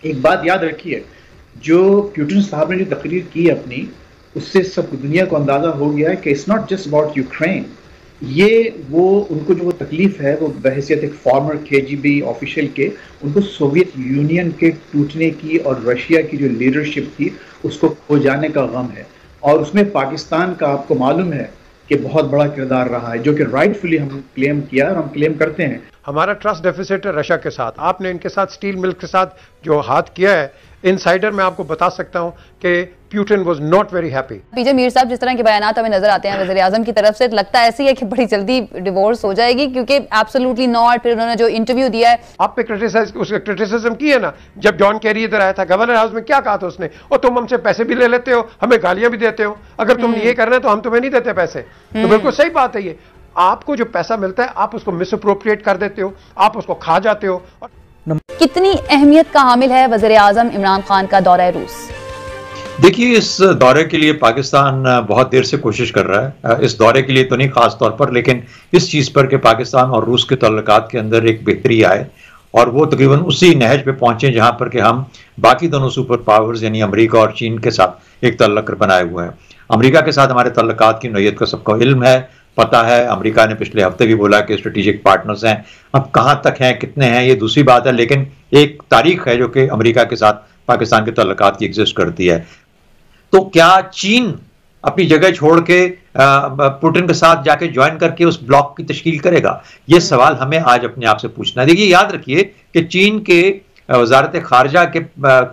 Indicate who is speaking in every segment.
Speaker 1: एक बात याद रखिए, जो प्यूटिन साहब ने जो तकरीर की अपनी, उससे सब दुनिया को अंदाजा हो गया है कि it's not just about Ukraine. ये वो उनको जो वो तकलीफ है वो बहैसियत एक फॉर्मर केजीबी ऑफिशियल के, उनको सोवियत यूनियन के टूटने की और रशिया की जो लीडरशिप थी उसको खो जाने का गम है। और उसमें पाकिस्तान का आपको मालूम है कि बहुत बड़ा किरदार रहा है, जो कि राइटफुली हम क्लेम किया और हम क्लेम करते हैं।
Speaker 2: हमारा ट्रस्ट डेफिसिट है रशिया के साथ। आपने इनके साथ स्टील मिल के साथ जो हाथ किया है, इनसाइडर मैं आपको बता सकता हूं कि Putin was not very happy.
Speaker 3: पीजे मीर साहब, जिस तरह के बयान हमें नजर आते हैं वज़ीर आज़म की तरफ से, लगता ऐसी है कि बड़ी जल्दी डिवोर्स हो जाएगी, क्योंकि एब्सोल्युटली नॉट। फिर उन्होंने जो इंटरव्यू दिया है,
Speaker 2: आप पे क्रिटिसिज्म की है ना, जब जॉन कैरी इधर आया था गवर्नर हाउस में, क्या कहा था उसने? और तुम हमसे पैसे भी ले लेते हो, हमें गालियां भी देते हो, अगर तुम ये करना है तो हम तुम्हें नहीं देते पैसे। तो बिल्कुल सही बात है ये। आपको जो पैसा मिलता है आप उसको मिसअप्रोप्रिएट कर देते हो, आप उसको खा जाते हो।
Speaker 3: कितनी अहमियत का हामिल है वज़ीर आज़म इमरान खान का दौरा रूस?
Speaker 4: देखिए, इस दौरे के लिए पाकिस्तान बहुत देर से कोशिश कर रहा है। इस दौरे के लिए तो नहीं खास तौर पर, लेकिन इस चीज़ पर कि पाकिस्तान और रूस के ताल्लुकात के अंदर एक बेहतरी आए, और वो तकरीबन उसी नहज पे पहुंचे जहां पर कि हम बाकी दोनों सुपर पावर्स यानी अमेरिका और चीन के साथ एक ताल्लुक बनाए हुए हैं। अमेरिका के साथ हमारे ताल्लुकात की नौयत का सबको इल्म है, पता है। अमेरिका ने पिछले हफ्ते भी बोला कि स्ट्रेटेजिक पार्टनर्स हैं। अब कहाँ तक हैं, कितने हैं, ये दूसरी बात है, लेकिन एक तारीख है जो कि अमेरिका के साथ पाकिस्तान के ताल्लुकात की एग्जिस्ट करती है। तो क्या चीन अपनी जगह छोड़ के पुतिन के साथ जाके ज्वाइन करके उस ब्लॉक की तश्कील करेगा? ये सवाल हमें आज अपने आप से पूछना है। देखिए, याद रखिए कि चीन के वजारत खारजा के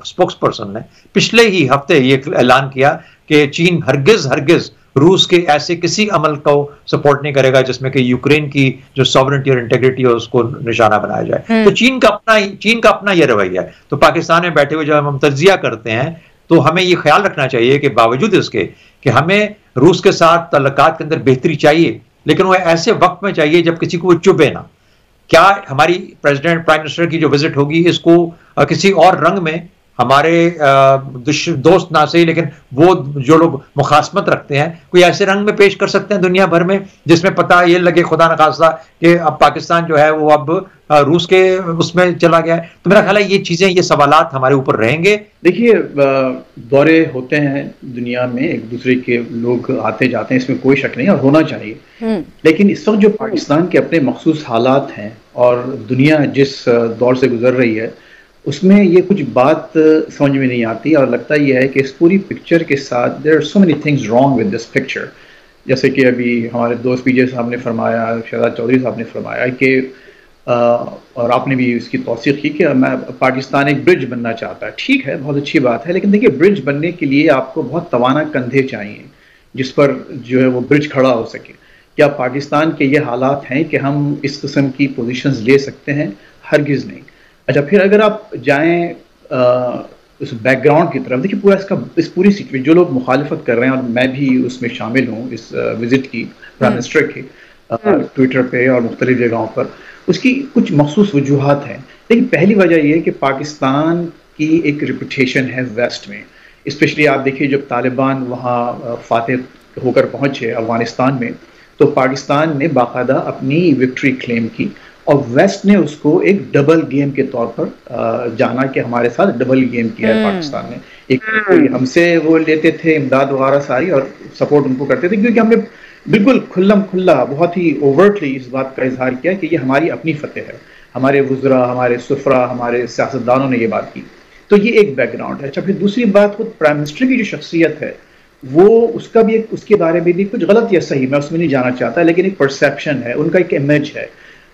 Speaker 4: स्पोक्स पर्सन ने पिछले ही हफ्ते ये ऐलान किया कि चीन हरगिज रूस के ऐसे किसी अमल को सपोर्ट नहीं करेगा जिसमें कि यूक्रेन की जो सॉवरेनिटी और इंटेग्रिटी है उसको निशाना बनाया जाए। तो चीन का अपना ये रवैया है। तो पाकिस्तान में बैठे हुए जब हम तज्जिया करते हैं तो हमें ये ख्याल रखना चाहिए कि बावजूद इसके कि हमें रूस के साथ ताल्लुकात के अंदर बेहतरी चाहिए, लेकिन वो ऐसे वक्त में चाहिए जब किसी को वो चुभे ना। क्या हमारी प्रेसिडेंट प्राइम मिनिस्टर की जो विजिट होगी इसको किसी और रंग में हमारे दोस्त ना सही, लेकिन वो जो लोग मुखासमत रखते हैं कोई ऐसे रंग में पेश कर सकते हैं दुनिया भर में जिसमें पता ये लगे खुदा न खास्ता कि अब पाकिस्तान जो है वो अब रूस के उसमें चला गया है। तो मेरा ख्याल है ये चीजें, ये सवालात हमारे ऊपर रहेंगे।
Speaker 1: देखिए, दौरे होते हैं दुनिया में, एक दूसरे के लोग आते जाते हैं, इसमें कोई शक नहीं और होना चाहिए। लेकिन इस वक्त जो पाकिस्तान के अपने मखसूस हालात हैं और दुनिया जिस दौर से गुजर रही है उसमें ये कुछ बात समझ में नहीं आती, और लगता ही है कि इस पूरी पिक्चर के साथ there are so many things wrong with this picture. जैसे कि अभी हमारे दोस्त पीजे साहब ने फरमाया, शहजाद चौधरी साहब ने फरमाया कि और आपने भी इसकी तौसीक़ की कि पाकिस्तान एक ब्रिज बनना चाहता है। ठीक है, बहुत अच्छी बात है, लेकिन देखिए ब्रिज बनने के लिए आपको बहुत तवाना कंधे चाहिए जिस पर जो है वो ब्रिज खड़ा हो सके। क्या पाकिस्तान के ये हालात हैं कि हम इस किस्म की पोजीशंस ले सकते हैं? हरगिज़ नहीं। अच्छा, फिर अगर आप जाएं उस बैकग्राउंड की तरफ, देखिए इस पूरी सिचुएशन जो लोग मुखालिफत कर रहे हैं, और मैं भी उसमें शामिल हूँ इस विजिट की प्राइम मिनिस्टर की, ट्विटर पे और मुख्तलिफ जगहों पर, उसकी कुछ मखसूस वजूहात हैं। लेकिन पहली वजह यह है कि पाकिस्तान की एक रिपुटेशन है वेस्ट में, स्पेशली आप देखिए जब तालिबान वहाँ फातेह होकर पहुँचे अफगानिस्तान में, तो पाकिस्तान ने बाकायदा अपनी विक्ट्री क्लेम की और वेस्ट ने उसको एक डबल गेम के तौर पर जाना कि हमारे साथ डबल गेम किया है पाकिस्तान ने। एक हमसे वो लेते थे इमदाद वगैरह सारी और सपोर्ट उनको करते थे, क्योंकि हमने बिल्कुल खुल्लम खुल्ला बहुत ही ओवर्टली इस बात का इजहार किया कि ये हमारी अपनी फतेह है। हमारे वुज़रा, हमारे सुफरा, हमारे सियासतदानों ने ये बात की। तो ये एक बैकग्राउंड है। अच्छा, फिर दूसरी बात, खुद प्राइम मिनिस्टर की जो शख्सियत है वो उसका भी एक, उसके बारे में भी कुछ गलत या सही मैं उसमें नहीं जाना चाहता, लेकिन एक परसेप्शन है, उनका एक इमेज है।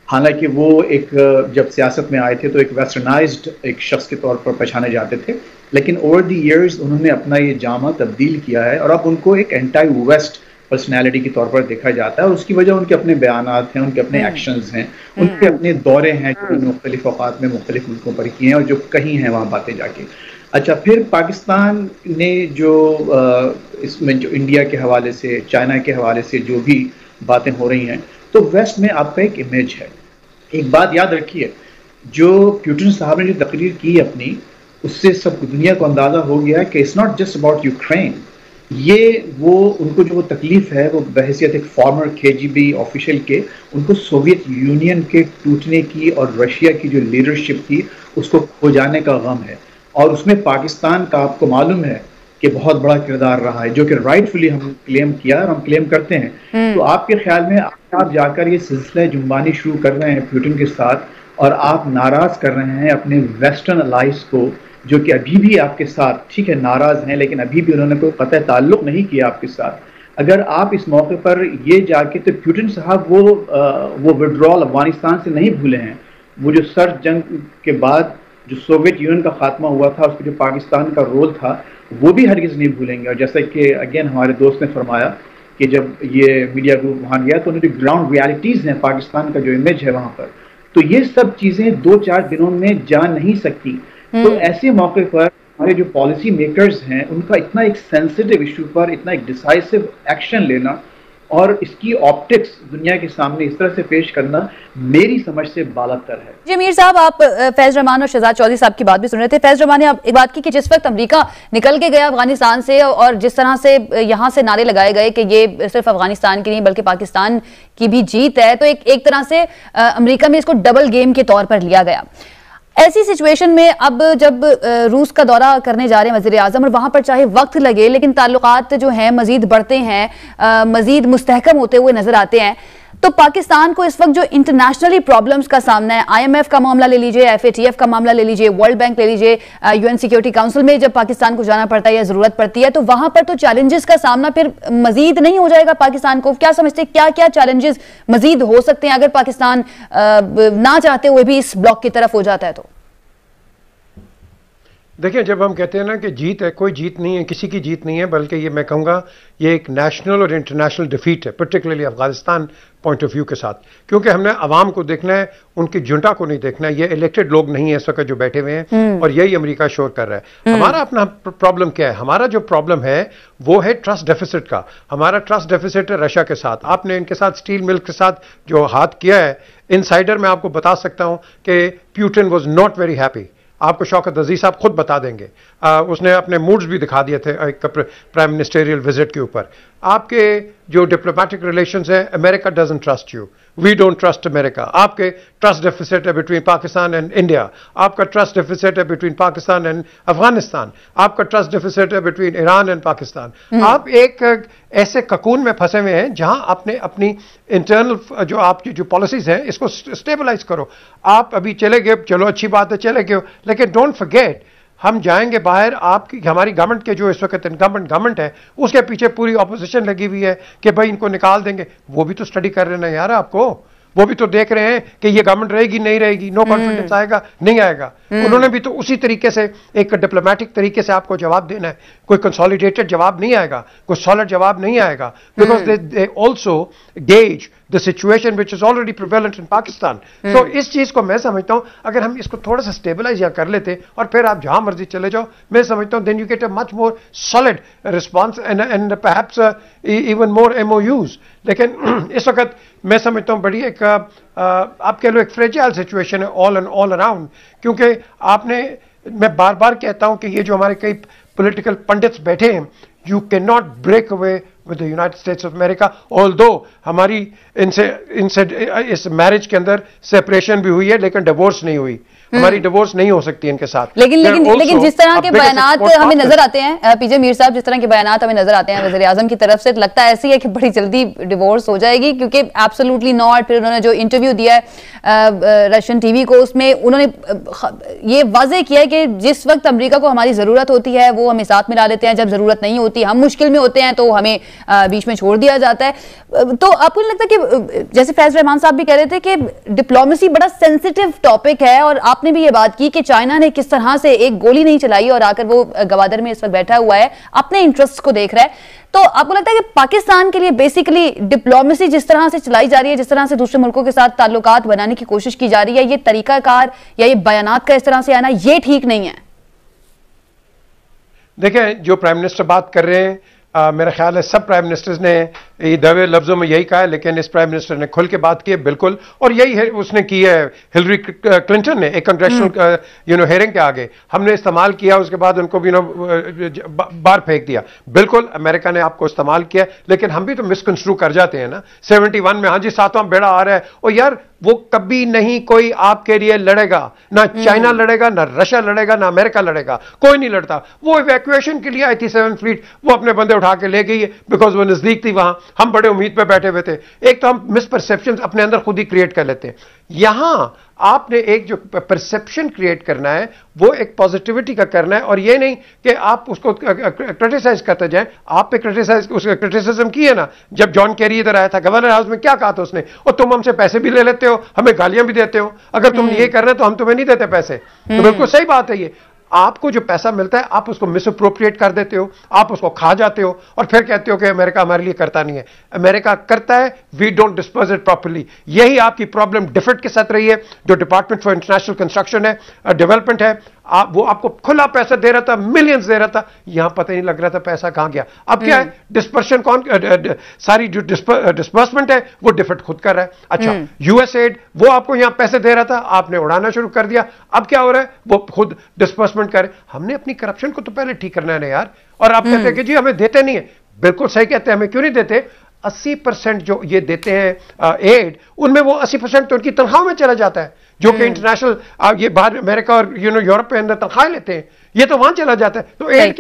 Speaker 1: हालांकि वो एक जब सियासत में आए थे तो एक वेस्टर्नाइज्ड एक शख्स के तौर पर पहचाने जाते थे, लेकिन ओवर द इयर्स उन्होंने अपना ये जामा तब्दील किया है और अब उनको एक एंटी वेस्ट पर्सनैलिटी के तौर पर देखा जाता है। और उसकी वजह उनके अपने बयानात हैं, उनके अपने एक्शंस हैं, उनके अपने दौरे हैं जो उन्होंने मुख्तलिफ औकात में मुख्तलिफ मुल्कों पर किए हैं और जो कहीं हैं वहाँ बातें जाके। अच्छा, फिर पाकिस्तान ने जो इसमें जो इंडिया के हवाले से, चाइना के हवाले से जो भी बातें हो रही हैं, तो वेस्ट में आपका एक इमेज है। एक बात याद रखिए, जो प्यूटिन साहब ने जो तकरीर की अपनी, उससे सब दुनिया को अंदाज़ा हो गया है कि it's not just about Ukraine. ये वो उनको जो वो तकलीफ है वो बहैसियत एक फॉर्मर केजीबी ऑफिशियल के, उनको सोवियत यूनियन के टूटने की और रशिया की जो लीडरशिप थी उसको खो जाने का गम है। और उसमें पाकिस्तान का आपको मालूम है कि बहुत बड़ा किरदार रहा है, जो कि राइटफुली हम क्लेम किया और हम क्लेम करते हैं। तो आपके ख्याल में आप जाकर ये सिलसिला जुम्बानी शुरू कर रहे हैं पुतिन के साथ, और आप नाराज कर रहे हैं अपने वेस्टर्न अलाइज को, जो कि अभी भी आपके साथ ठीक है नाराज हैं, लेकिन अभी भी उन्होंने कोई कतई ताल्लुक नहीं किया आपके साथ। अगर आप इस मौके पर ये जाके, तो पुतिन साहब वो विड्रॉल अफगानिस्तान से नहीं भूले हैं। वो जो सर्द जंग के बाद जो सोवियत यूनियन का खात्मा हुआ था, उसमें जो पाकिस्तान का रोल था, वो भी हरगिज़ नहीं भूलेंगे। और जैसा कि अगेन हमारे दोस्त ने फरमाया कि जब ये मीडिया ग्रुप वहाँ गया तो उन्हें जो ग्राउंड रियलिटीज़ हैं पाकिस्तान का जो इमेज है वहाँ पर, तो ये सब चीज़ें 2-4 दिनों में जा नहीं सकती। तो ऐसे मौके पर हमारे जो पॉलिसी मेकर्स हैं उनका इतना एक सेंसिटिव इशू पर इतना एक डिसाइसिव एक्शन लेना और इसकी ऑप्टिक्स दुनिया के सामने इस तरह से पेश करना मेरी समझ से बालातर है।
Speaker 3: जी मीर साहब, आप फैज रहमान और शहजाद चौधरी साहब की बात भी सुन रहे थे। फैज रहमान ने एक बात की कि जिस वक्त अमेरिका निकल के गया अफगानिस्तान से और जिस तरह से यहाँ से नारे लगाए गए कि ये सिर्फ अफगानिस्तान की नहीं बल्कि पाकिस्तान की भी जीत है, तो एक तरह से अमेरिका में इसको डबल गेम के तौर पर लिया गया। ऐसी सिचुएशन में अब जब रूस का दौरा करने जा रहे हैं वज़ीर आज़म, और वहां पर चाहे वक्त लगे लेकिन ताल्लुकात जो हैं मजीद बढ़ते हैं, मजीद मुस्तहकम होते हुए नजर आते हैं, तो पाकिस्तान को इस वक्त जो इंटरनेशनली प्रॉब्लम्स का सामना है, IMF का मामला ले लीजिए, FATF का मामला ले लीजिए, वर्ल्ड बैंक ले लीजिए, UN सिक्योरिटी काउंसिल में जब पाकिस्तान को जाना पड़ता है या जरूरत पड़ती है, तो वहां पर तो चैलेंजेस का सामना फिर मजीद नहीं हो जाएगा पाकिस्तान को? क्या समझते हैं क्या क्या चैलेंजेस मजीद हो सकते हैं अगर पाकिस्तान ना चाहते हुए भी इस ब्लॉक की तरफ हो जाता है? तो
Speaker 2: देखिए, जब हम कहते हैं ना कि जीत है, कोई जीत नहीं है, किसी की जीत नहीं है, बल्कि ये मैं कहूँगा ये एक नेशनल और इंटरनेशनल डिफीट है, particularly Afghanistan point of view के साथ, क्योंकि हमने अवाम को देखना है, उनकी जुंटा को नहीं देखना है। ये इलेक्टेड लोग नहीं है इस वक्त जो बैठे हुए हैं, और यही अमेरिका शोर कर रहा है। हमारा अपना प्रॉब्लम क्या है? हमारा जो प्रॉब्लम है वो है ट्रस्ट डेफिसिट का। हमारा ट्रस्ट डेफिसिट है रशिया के साथ। आपने इनके साथ स्टील मिल के साथ जो हाथ किया है, इनसाइडर मैं आपको बता सकता हूं कि Putin was not very happy. आपको शौकत अजीज साहब खुद बता देंगे, उसने अपने मूड्स भी दिखा दिए थे एक प्राइम मिनिस्टेरियल विजिट के ऊपर। आपके जो डिप्लोमेटिक रिलेशंस है, America doesn't trust you, we don't trust America. आपके ट्रस्ट डेफिसिट है बिटवीन पाकिस्तान एंड इंडिया, आपका ट्रस्ट डेफिसिट है बिटवीन पाकिस्तान एंड अफगानिस्तान, आपका ट्रस्ट डेफिसिट है बिटवीन ईरान एंड पाकिस्तान। आप एक ऐसे ककून में फंसे हुए हैं जहां आपने अपनी इंटरनल जो आपकी जो पॉलिसीज हैं इसको स्टेबलाइज करो। आप अभी चले गए, चलो अच्छी बात है, चले गए, लेकिन डोंट फॉरगेट हम जाएंगे बाहर, आपकी हमारी गवर्नमेंट के जो इस वक्त इनकम्बेंट गवर्नमेंट है उसके पीछे पूरी ऑपोजिशन लगी हुई है कि भाई इनको निकाल देंगे। वो भी तो स्टडी कर रहे हैं यार, आपको वो भी तो देख रहे हैं कि ये गवर्नमेंट रहेगी नहीं रहेगी, नो कॉन्फिडेंस आएगा नहीं आएगा। उन्होंने भी तो उसी तरीके से एक डिप्लोमेटिक तरीके से आपको जवाब देना है। कोई कंसोलिडेटेड जवाब नहीं आएगा, कोई सॉलिड जवाब नहीं आएगा, because they also gauge the situation which is already prevalent in Pakistan. तो इस चीज को मैं समझता हूं अगर हम इसको थोड़ा सा स्टेबलाइज या कर लेते और फिर आप जहां मर्जी चले जाओ, मैं समझता हूं then you get a much more solid response and perhaps even more MOUs। लेकिन इस वक्त मैं समझता हूं बड़ी एक आप कह लो एक फ्रेजाइल सिचुएशन है ऑल अराउंड, क्योंकि आपने, मैं बार बार कहता हूं कि ये जो हमारे कई पॉलिटिकल पंडित्स बैठे हैं, you can not break away with the United States of America. Although हमारी इनसे इस मैरिज के अंदर सेपरेशन भी हुई है लेकिन डिवोर्स नहीं हुई, हमारी डिवोर्स नहीं हो सकती इनके साथ।
Speaker 3: लेकिन जिस तरह के बयानात हमें नजर आते हैं पीजे मीर साहब, जिस तरह के बयानात हमें नजर आते हैं वज़ीर आज़म की तरफ से, लगता है ऐसी है कि बड़ी जल्दी डिवोर्स हो जाएगी, क्योंकि एब्सोल्युटली नॉट। फिर उन्होंने जो इंटरव्यू दिया है रशियन टीवी को, उसमें उन्होंने ये वाज़ेह किया है कि जिस वक्त अमेरिका को हमारी जरूरत होती है वो हमें साथ मिला लेते हैं, जब जरूरत नहीं होती, हम मुश्किल में होते हैं तो हमें बीच में छोड़ दिया जाता है। तो आपको नहीं लगता कि जैसे फैज रहमान साहब भी कह रहे थे कि डिप्लोमेसी बड़ा सेंसिटिव टॉपिक है, और आपने भी ये बात की कि चाइना ने किस तरह से एक गोली नहीं चलाई और आकर वो गवादर में इस वक्त बैठा हुआ है, अपने इंटरेस्ट को देख रहा है। तो आपको लगता है कि पाकिस्तान के लिए बेसिकली डिप्लोमेसी जिस तरह से चलाई जा रही है, जिस तरह से दूसरे मुल्कों के साथ ताल्लुकात बनाने की कोशिश की जा रही है, ये तरीकाकार या ये बयानात का इस तरह से आना, ये ठीक नहीं है?
Speaker 2: देखें, जो प्राइम मिनिस्टर बात कर रहे हैं मेरा ख्याल है सब प्राइम मिनिस्टर्स ने ये दबे लफ्जों में यही कहा है, लेकिन इस प्राइम मिनिस्टर ने खुल के बात की है बिल्कुल, और यही है उसने की है हिलरी क्लिंटन ने एक कांग्रेचुनल हेयरिंग के आगे हमने इस्तेमाल किया, उसके बाद उनको भी बाहर फेंक दिया। बिल्कुल अमेरिका ने आपको इस्तेमाल किया, लेकिन हम भी तो मिसकंस्ट्रू कर जाते हैं ना। 71 में हाँ जी 7वां बेड़ा आ रहा है, और यार वो कभी नहीं कोई आपके लिए लड़ेगा, ना चाइना लड़ेगा, ना रशिया लड़ेगा, ना अमेरिका लड़ेगा, कोई नहीं लड़ता। वो इवैक्यूएशन के लिए आई थी 7th फ्लीट, वो अपने बंदे उठा के ले गई है बिकॉज वो नजदीक थी वहां, हम बड़े उम्मीद पे बैठे हुए थे। एक तो हम मिसपरसेप्शन अपने अंदर खुद ही क्रिएट कर लेते हैं। यहां आपने एक जो परसेप्शन क्रिएट करना है वो एक पॉजिटिविटी का करना है, और ये नहीं कि आप उसको क्रिटिसाइज करते जाएं। आप पे क्रिटिसिज्म की है ना, जब जॉन कैरी इधर आया था गवर्नर हाउस में, क्या कहा था उसने, और तुम हमसे पैसे भी ले लेते हो, हमें गालियां भी देते हो, अगर तुम ये कर रहे हो तो हम तुम्हें नहीं देते पैसे। तो बिल्कुल सही बात है, ये आपको जो पैसा मिलता है आप उसको मिसअप्रोप्रिएट कर देते हो, आप उसको खा जाते हो, और फिर कहते हो कि अमेरिका हमारे लिए करता नहीं है। अमेरिका करता है, we don't disperse it properly. यही आपकी प्रॉब्लम डिफेट के साथ रही है, जो डिपार्टमेंट फॉर इंटरनेशनल कंस्ट्रक्शन है, डेवलपमेंट है, वो आपको खुला पैसा दे रहा था, मिलियंस दे रहा था, यहां पता नहीं लग रहा था पैसा कहां गया। अब क्या है, डिस्पर्शन सारी जो डिस्बर्समेंट है वो डिफेट खुद कर रहा है। अच्छा, यूएसएड वो आपको यहां पैसे दे रहा था, आपने उड़ाना शुरू कर दिया, अब क्या हो रहा है, वो खुद डिस्बर्समेंट करे। हमने अपनी करप्शन को तो पहले ठीक करना है ना यार। और आप कहते हैं कि जी हमें देते नहीं है, बिल्कुल सही कहते हैं, हमें क्यों नहीं देते। 80% जो ये देते हैं एड, उनमें वो 80% तो उनकी तनख्वाह में चला जाता है, जो कि इंटरनेशनल ये बाहर अमेरिका और यूरोप के अंदर तनख्वाह लेते हैं, ये तो वहां चला जाता है। तो एड